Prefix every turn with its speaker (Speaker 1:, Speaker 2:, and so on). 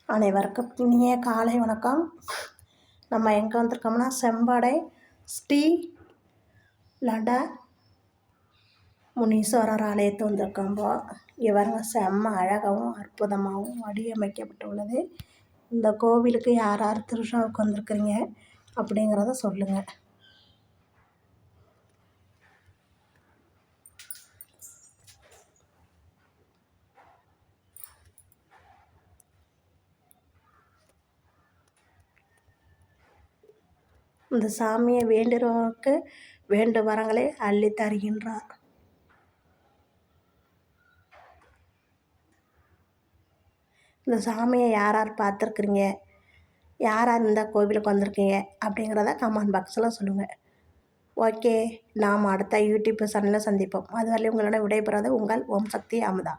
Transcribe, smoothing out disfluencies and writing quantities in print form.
Speaker 1: அனைவருக்கும் இனிய காலை வணக்கம். நம்ம எங்கே வந்திருக்கோம்னா செம்பாடை ஸ்ரீ லட முனீஸ்வரர் ஆலயத்தை வந்திருக்கோம்போ. இவருங்க செம்ம அழகாகவும் அற்புதமாகவும் வடிவமைக்கப்பட்டுள்ளது. இந்த கோவிலுக்கு யார் யார் திருவிழாவுக்கு வந்திருக்கிறீங்க அப்படிங்கிறத சொல்லுங்கள். இந்த சாமியை வேண்டுறவங்களுக்கு வேண்டு வரங்களை அள்ளி தருகின்றார். இந்த சாமியை யார் யார் பார்த்துருக்குறீங்க, யார் யார் இந்த கோவிலுக்கு வந்திருக்கீங்க அப்படிங்கிறத கமெண்ட் பாக்ஸில் சொல்லுங்கள். ஓகே, நாம் அடுத்த யூடியூப் சேனலில் சந்திப்போம். அதுவரை உங்களோட விடைபெறுவது உங்கள் ஓம் சக்தி அமுதா.